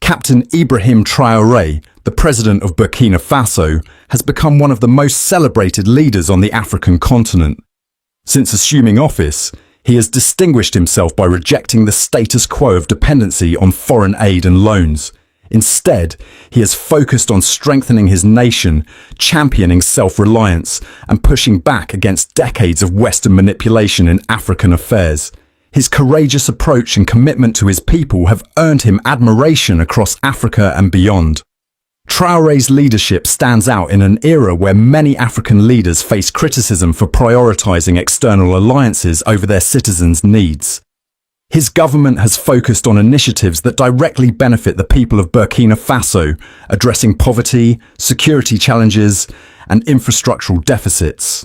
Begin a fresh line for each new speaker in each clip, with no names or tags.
Captain Ibrahim Traore, the president of Burkina Faso, has become one of the most celebrated leaders on the African continent. Since assuming office, he has distinguished himself by rejecting the status quo of dependency on foreign aid and loans. Instead, he has focused on strengthening his nation, championing self-reliance, and pushing back against decades of Western manipulation in African affairs. His courageous approach and commitment to his people have earned him admiration across Africa and beyond. Traore's leadership stands out in an era where many African leaders face criticism for prioritizing external alliances over their citizens' needs. His government has focused on initiatives that directly benefit the people of Burkina Faso, addressing poverty, security challenges, and infrastructural deficits.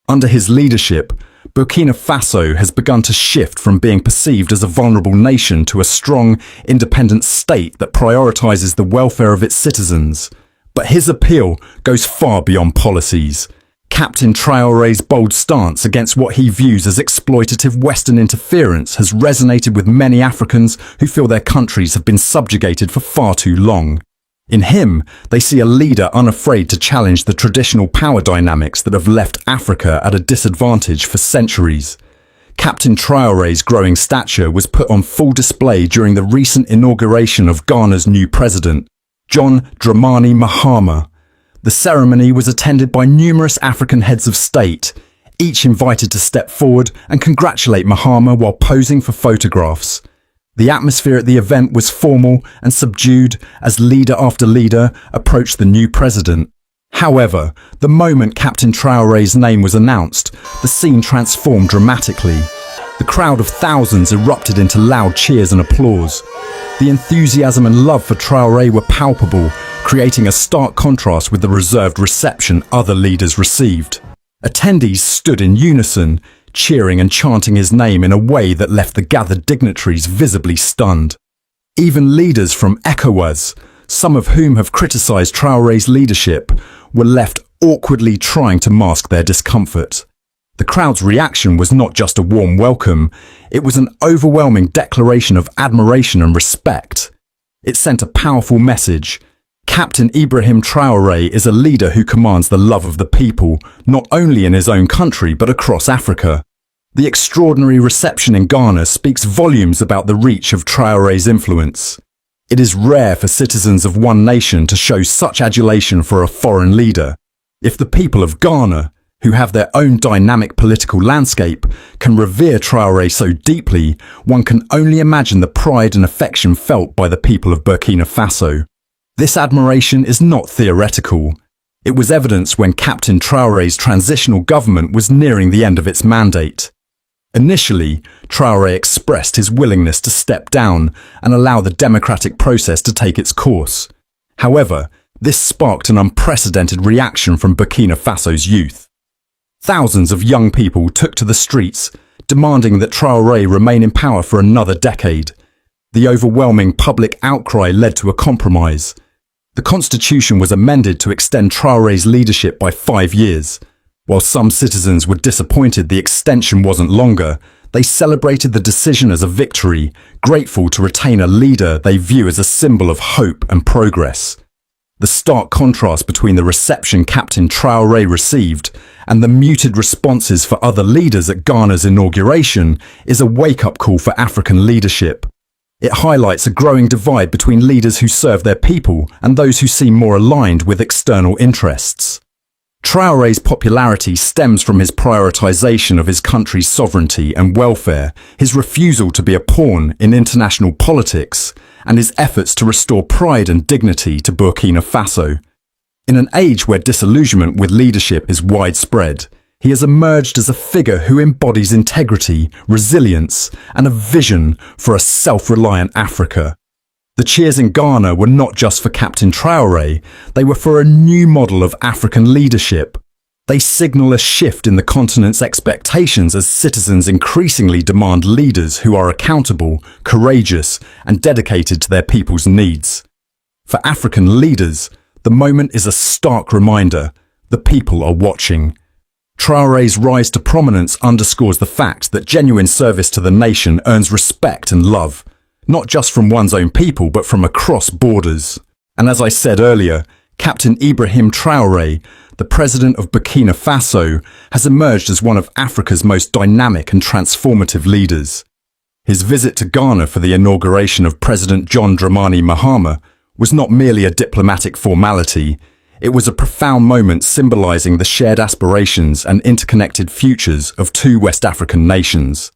Under his leadership, Burkina Faso has begun to shift from being perceived as a vulnerable nation to a strong, independent state that prioritizes the welfare of its citizens. But his appeal goes far beyond policies. Captain Traore's bold stance against what he views as exploitative Western interference has resonated with many Africans who feel their countries have been subjugated for far too long. In him, they see a leader unafraid to challenge the traditional power dynamics that have left Africa at a disadvantage for centuries. Captain Traore's growing stature was put on full display during the recent inauguration of Ghana's new president, John Dramani Mahama. The ceremony was attended by numerous African heads of state, each invited to step forward and congratulate Mahama while posing for photographs. The atmosphere at the event was formal and subdued as leader after leader approached the new president. However, the moment Captain Traore's name was announced, the scene transformed dramatically. The crowd of thousands erupted into loud cheers and applause. The enthusiasm and love for Traore were palpable, creating a stark contrast with the reserved reception other leaders received. Attendees stood in unison, cheering and chanting his name in a way that left the gathered dignitaries visibly stunned. Even leaders from ECOWAS, some of whom have criticized Traore's leadership, were left awkwardly trying to mask their discomfort. The crowd's reaction was not just a warm welcome, it was an overwhelming declaration of admiration and respect. It sent a powerful message. Captain Ibrahim Traore is a leader who commands the love of the people, not only in his own country but across Africa. The extraordinary reception in Ghana speaks volumes about the reach of Traore's influence. It is rare for citizens of one nation to show such adulation for a foreign leader. If the people of Ghana, who have their own dynamic political landscape, can revere Traore so deeply, one can only imagine the pride and affection felt by the people of Burkina Faso. This admiration is not theoretical. It was evidenced when Captain Traore's transitional government was nearing the end of its mandate. Initially, Traore expressed his willingness to step down and allow the democratic process to take its course. However, this sparked an unprecedented reaction from Burkina Faso's youth. Thousands of young people took to the streets, demanding that Traore remain in power for another decade. The overwhelming public outcry led to a compromise. The constitution was amended to extend Traore's leadership by 5 years. While some citizens were disappointed the extension wasn't longer, they celebrated the decision as a victory, grateful to retain a leader they view as a symbol of hope and progress. The stark contrast between the reception Captain Traore received and the muted responses for other leaders at Ghana's inauguration is a wake-up call for African leadership. It highlights a growing divide between leaders who serve their people and those who seem more aligned with external interests. Traore's popularity stems from his prioritization of his country's sovereignty and welfare, his refusal to be a pawn in international politics, and his efforts to restore pride and dignity to Burkina Faso. In an age where disillusionment with leadership is widespread, he has emerged as a figure who embodies integrity, resilience, and a vision for a self-reliant Africa. The cheers in Ghana were not just for Captain Traore, they were for a new model of African leadership. They signal a shift in the continent's expectations as citizens increasingly demand leaders who are accountable, courageous, and dedicated to their people's needs. For African leaders, the moment is a stark reminder: the people are watching. Traore's rise to prominence underscores the fact that genuine service to the nation earns respect and love. not just from one's own people, but from across borders. And as I said earlier, Captain Ibrahim Traore, the president of Burkina Faso, has emerged as one of Africa's most dynamic and transformative leaders. His visit to Ghana for the inauguration of President John Dramani Mahama was not merely a diplomatic formality. It was a profound moment symbolizing the shared aspirations and interconnected futures of two West African nations.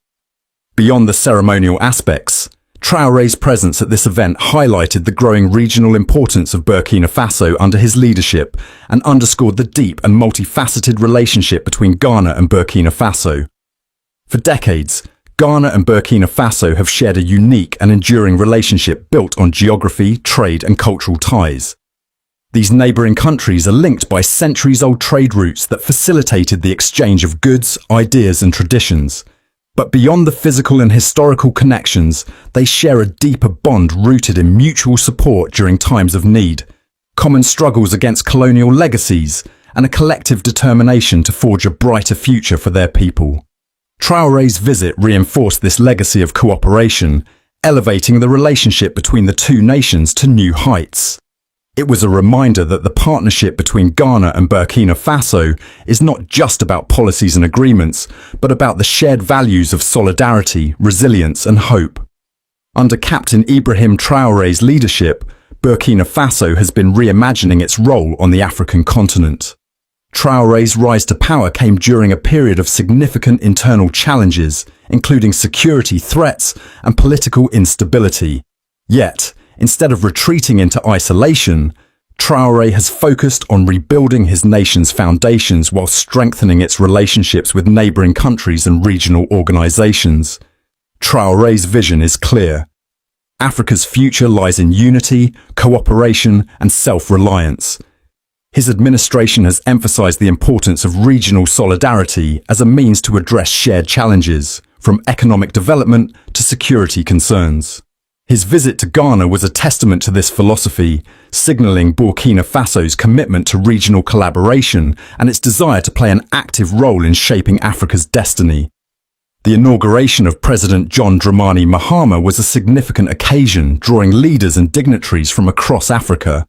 Beyond the ceremonial aspects, Traore's presence at this event highlighted the growing regional importance of Burkina Faso under his leadership and underscored the deep and multifaceted relationship between Ghana and Burkina Faso. For decades, Ghana and Burkina Faso have shared a unique and enduring relationship built on geography, trade, and cultural ties. These neighboring countries are linked by centuries-old trade routes that facilitated the exchange of goods, ideas, and traditions. But beyond the physical and historical connections, they share a deeper bond rooted in mutual support during times of need, common struggles against colonial legacies, and a collective determination to forge a brighter future for their people. Traore's visit reinforced this legacy of cooperation, elevating the relationship between the two nations to new heights. It was a reminder that the partnership between Ghana and Burkina Faso is not just about policies and agreements, but about the shared values of solidarity, resilience, and hope. Under Captain Ibrahim Traore's leadership, Burkina Faso has been reimagining its role on the African continent. Traore's rise to power came during a period of significant internal challenges, including security threats and political instability. Yet, instead of retreating into isolation, Traore has focused on rebuilding his nation's foundations while strengthening its relationships with neighboring countries and regional organizations. Traore's vision is clear. Africa's future lies in unity, cooperation, and self-reliance. His administration has emphasized the importance of regional solidarity as a means to address shared challenges, from economic development to security concerns. His visit to Ghana was a testament to this philosophy, signaling Burkina Faso's commitment to regional collaboration and its desire to play an active role in shaping Africa's destiny. The inauguration of President John Dramani Mahama was a significant occasion, drawing leaders and dignitaries from across Africa.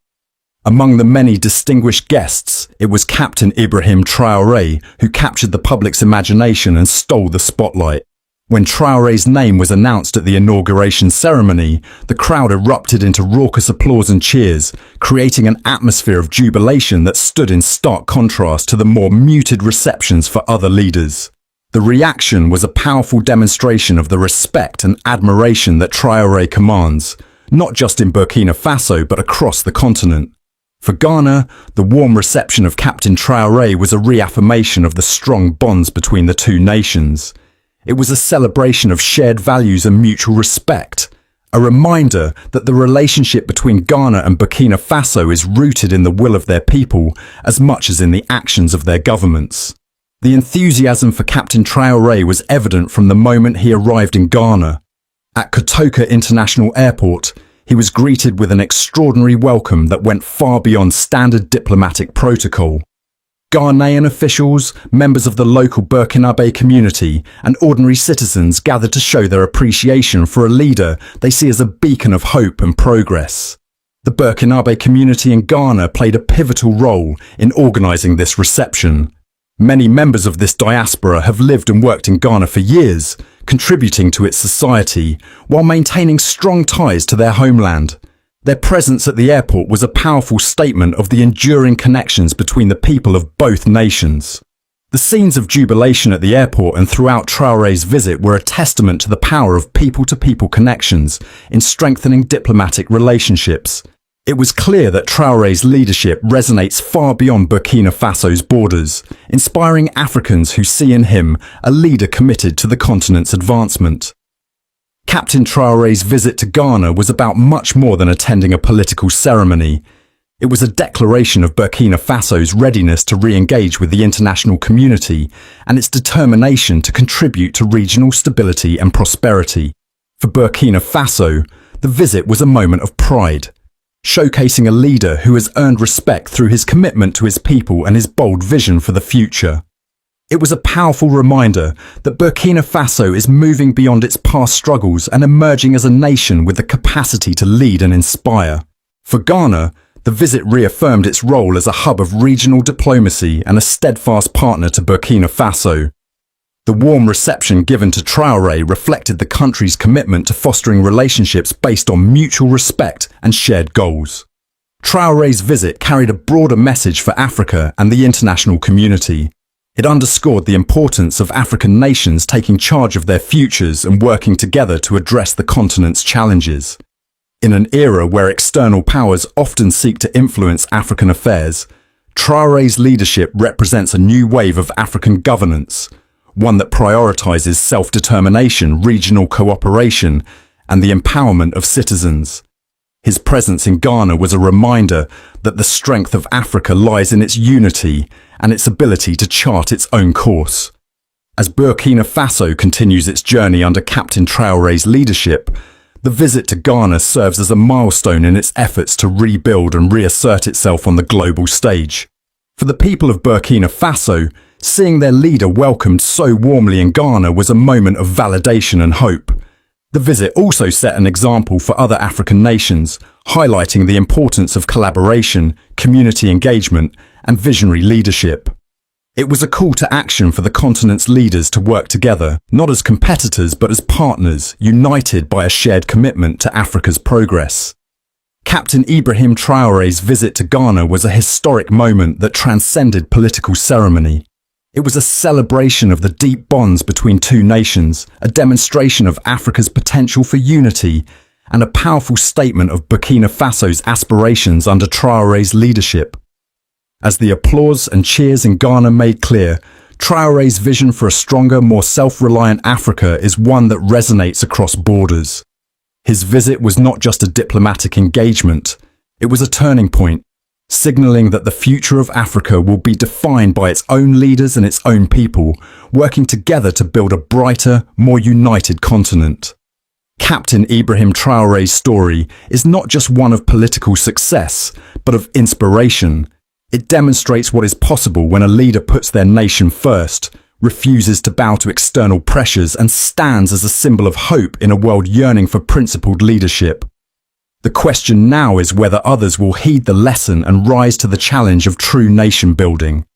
Among the many distinguished guests, it was Captain Ibrahim Traore who captured the public's imagination and stole the spotlight. When Traore's name was announced at the inauguration ceremony, the crowd erupted into raucous applause and cheers, creating an atmosphere of jubilation that stood in stark contrast to the more muted receptions for other leaders. The reaction was a powerful demonstration of the respect and admiration that Traore commands, not just in Burkina Faso but across the continent. For Ghana, the warm reception of Captain Traore was a reaffirmation of the strong bonds between the two nations. It was a celebration of shared values and mutual respect, a reminder that the relationship between Ghana and Burkina Faso is rooted in the will of their people as much as in the actions of their governments. The enthusiasm for Captain Traore was evident from the moment he arrived in Ghana. At Kotoka International Airport, he was greeted with an extraordinary welcome that went far beyond standard diplomatic protocol. Ghanaian officials, members of the local Burkinabe community, and ordinary citizens gathered to show their appreciation for a leader they see as a beacon of hope and progress. The Burkinabe community in Ghana played a pivotal role in organizing this reception. Many members of this diaspora have lived and worked in Ghana for years, contributing to its society while maintaining strong ties to their homeland. Their presence at the airport was a powerful statement of the enduring connections between the people of both nations. The scenes of jubilation at the airport and throughout Traore's visit were a testament to the power of people-to-people connections in strengthening diplomatic relationships. It was clear that Traore's leadership resonates far beyond Burkina Faso's borders, inspiring Africans who see in him a leader committed to the continent's advancement. Captain Traore's visit to Ghana was about much more than attending a political ceremony. It was a declaration of Burkina Faso's readiness to re-engage with the international community and its determination to contribute to regional stability and prosperity. For Burkina Faso, the visit was a moment of pride, showcasing a leader who has earned respect through his commitment to his people and his bold vision for the future. It was a powerful reminder that Burkina Faso is moving beyond its past struggles and emerging as a nation with the capacity to lead and inspire. For Ghana, the visit reaffirmed its role as a hub of regional diplomacy and a steadfast partner to Burkina Faso. The warm reception given to Traore reflected the country's commitment to fostering relationships based on mutual respect and shared goals. Traore's visit carried a broader message for Africa and the international community. It underscored the importance of African nations taking charge of their futures and working together to address the continent's challenges. In an era where external powers often seek to influence African affairs, Traore's leadership represents a new wave of African governance, one that prioritizes self-determination, regional cooperation, and the empowerment of citizens. His presence in Ghana was a reminder that the strength of Africa lies in its unity and its ability to chart its own course. As Burkina Faso continues its journey under Captain Traore's leadership, the visit to Ghana serves as a milestone in its efforts to rebuild and reassert itself on the global stage. For the people of Burkina Faso, seeing their leader welcomed so warmly in Ghana was a moment of validation and hope. The visit also set an example for other African nations, highlighting the importance of collaboration, community engagement, and visionary leadership. It was a call to action for the continent's leaders to work together, not as competitors but as partners, united by a shared commitment to Africa's progress. Captain Ibrahim Traore's visit to Ghana was a historic moment that transcended political ceremony. It was a celebration of the deep bonds between two nations, a demonstration of Africa's potential for unity, and a powerful statement of Burkina Faso's aspirations under Traore's leadership. As the applause and cheers in Ghana made clear, Traore's vision for a stronger, more self-reliant Africa is one that resonates across borders. His visit was not just a diplomatic engagement, it was a turning point, signaling that the future of Africa will be defined by its own leaders and its own people, working together to build a brighter, more united continent. Captain Ibrahim Traore's story is not just one of political success, but of inspiration. It demonstrates what is possible when a leader puts their nation first, refuses to bow to external pressures, and stands as a symbol of hope in a world yearning for principled leadership. The question now is whether others will heed the lesson and rise to the challenge of true nation building.